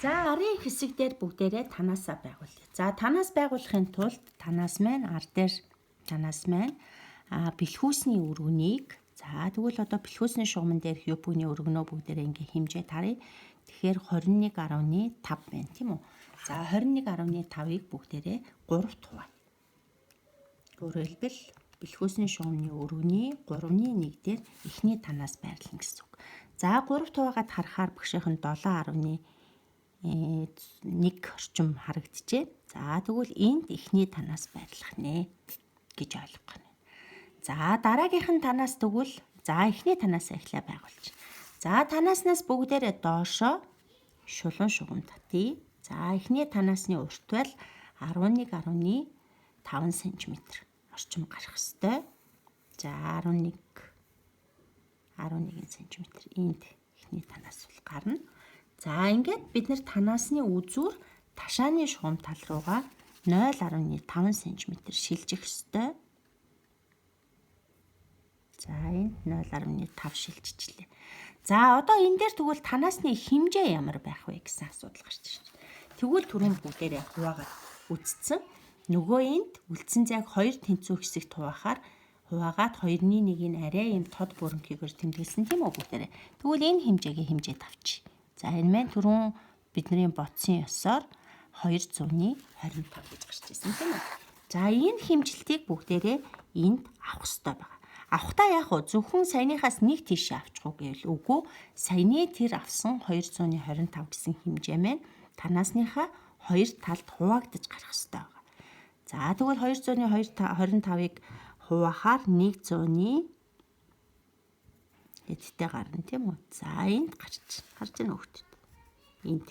За арын хэсэг дээр бүгдээрээ танаасаа байгуулъя. За танаас байгуулахын тулд танаас маань бэлхүүсний өргөнийг тэгвэл одоо бэлхүүсний шугамн дээрх юпгний өргөнөө бүгдээрээ ингээ хэмжээ таръя. Тэгэхээр 21.5 байна тийм үү? За 21.5-ыг бүгдээрээ 3-т хуваая. Өөрөөр хэлбэл бэлхүүсний шугамны өргөний 3/1 дээр эхний танаас байрлана гэсэн үг. За 3-т хуваагаад харахаар багшийнхан 7.1 орчим харагджээ. За тэгвэл энд эхний танаас байрлах нэ гэж ойлгох нь. За дараагийнх нь танаас тэгвэл эхний танаасаа эхлээ байгуулж. За танааснаас бүгдээрээ доошоо шулуун шугам татъя. За эхний танаасны урт байл 11.5 см орчим гарах ёстой. За 11 см энд эхний танаас бол гарна. За ингээд бид нэр танаасны үзүүр ташааны шугам тал руугаа 0.5 см шилжих ёстой. За энд 0.5 шилжчихлээ. За одоо энэ дээр тэгвэл танаасны хэмжээ ямар байх вэ гэсэн асуудал гарч ирж байна. Тэгвэл түрүүн бүгдээрээ хуваагаад үзсэн. Нөгөө энд үлдсэн зайг 2 тэнцүү хэсэгт хуваагаад 2/1-ийг арай юм тод бүрэнхийгээр тэмдэглэсэн тийм үү бүгдээрээ. Тэгвэл энэ хэмжээгээ хэмжээд авчи. За энэ маань түрүүн бидний бодсон ёсоор 225 гэж гарч ирсэн тийм үү. За энэ хэмжилтийг бүгдээрээ энд авах ёстой байна. Авахдаа яах вэ? Зөвхөн саяныхаас нэг тийшээ авчих уу гэвэл үгүй. Саяны тэр авсан 225 гэсэн хэмжээ маань танаасныхаа хоёр талд хуваагдаж гарах ёстой байна. За тэгвэл 225-ыг хуваахаар 100-ны эдтэй гарна тийм үү? За энд гарч ийн хөлтөд. Энд.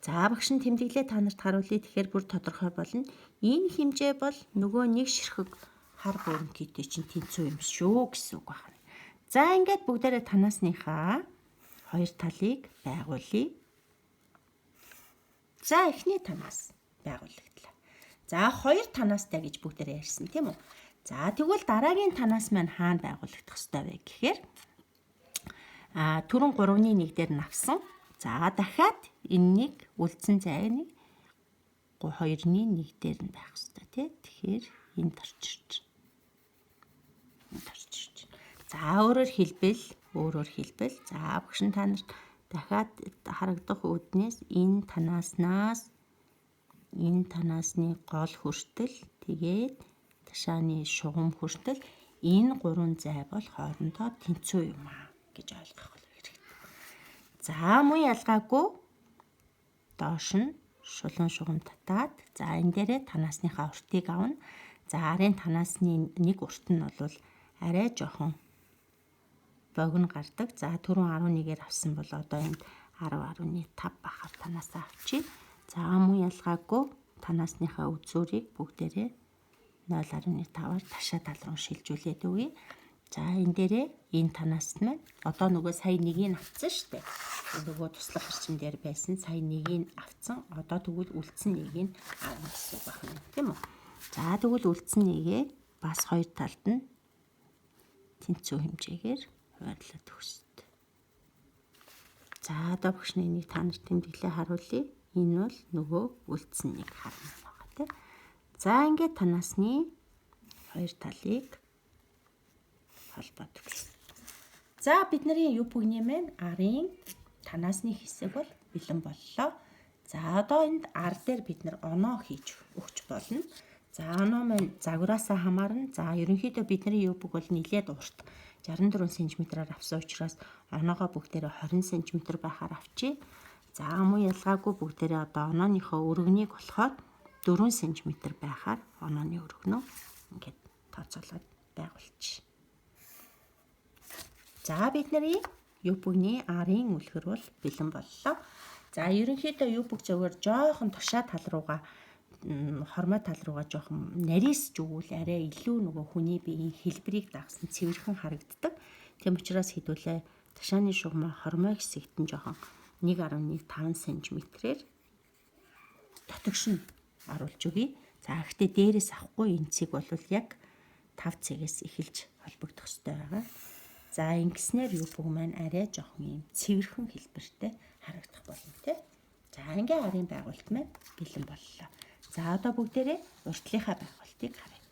За багш нь тэмдэглээ та нарт харуулъя. Тэгэхээр бүр тодорхой болно. Энэ хэмжээ бол нөгөө нэг ширхэг хар бүрэнхийтэй чинь тэнцүү юм шүү гэсэн үг байна. За ингээд бүгдээрээ танаасныхаа хоёр талыг байгуулъя. За эхний танаас байгуулагдлаа. За хоёр танаастай гэж бүгдээрээ ярьсан тийм үү? За тэгвэл дараагийн танаас маань хаана байгуулагдах ёстой вэ гэхээр түрүүн 3/1 дээр навсан. За дахиад энэнийг үлдсэн зайг 2/1 дээр нь байх ёстой тий. Тэгэхээр энд орчирч. За өөрөөр хэлбэл за багш нь та нарт дахиад харагдах үүднээс энэ танаасны гол хүртэл тэгээд ташааны шугам хүртэл энэ гурван зай бол хоорондоо тэнцүү юм гэж ойлгох хэрэгтэй. За мөн ялгаагүй доош нь шулуун шугам татаад за энэ дээрээ танаасныхаа уртыг авна. За арын танаасны нэг урт нь бол арай жоохон богино гардаг. За түрүүн 11-ээр авсан бол одоо энд 10.5 бахаар танаасаа авчи. За мөн ялгаагүй танаасныхаа үзүүрийг бүгдээрээ 0.5-аар ташаа тал руу шилжүүлээд өгье. За энэ дээрээ энэ танаас нь одоо нөгөө сая нэгийг авцсан шүү дээ. Нөгөө туслах орчин дээр байсан сая нэгийг авцсан. Одоо тэгвэл үлдсэн нэгийг авах гэсэн үг байна тийм үү? За тэгвэл үлдсэн нэгээ бас хоёр талд нь тэнцүү хэмжээгээр хуваарлаад өгөх ёстой. За одоо багш энийг та нарт тэмдэглээ харуулъя. Энэ бол нөгөө үлдсэн нэг харна байгаа тийм. За ингээд танаасны хоёр талыг холбоод өгье. За бидний юпгний маань арын танаасны хэсэг бол бэлэн боллоо. За одоо энд ар дээр бид нар оноо хийж өгч болно. За оноо маань загвараасаа хамаарна. За ерөнхийдөө бидний юпг бол нэлээд урт 64 см-аар авсан учраас оноогоо бүгдээрээ 20 см байхаар авчи. За мөн ялгаагүй бүгдээрээ одоо онооныхоо өргөнийг болохоор 4 см байхаар онооны өргөнөө ингээд тооцоолоод байгуулчих. За бидний юпгний арын үлгэр бол бэлэн боллоо. За ерөнхийдөө юпг зөвөр жоохон тушаа тал руугаа хормой тал руугаа жоохон нарийсж өгвөл арай илүү нөгөө хүний биеийн хэлбэрийг дагсан цэвэрхэн харагддаг. Тийм учраас хэдүүлээ ташааны шугамаа хормой хэсэгт нь жоохон 1.5 см-ээр дотогшин оруулж өгье. За гэхдээ дээрээс авахгүй энэ цэг бол яг 5 цэгээс эхэлж холбогдох ёстой байгаа. За ингэснээр юпг маань арай жоохон юм цэвэрхэн хэлбэртэй харагдах болно тий. За ингээ арын байгуулт маань бэлэн боллоо. За одоо бүгдээрээ уртлынхаа байгуултыг харъя.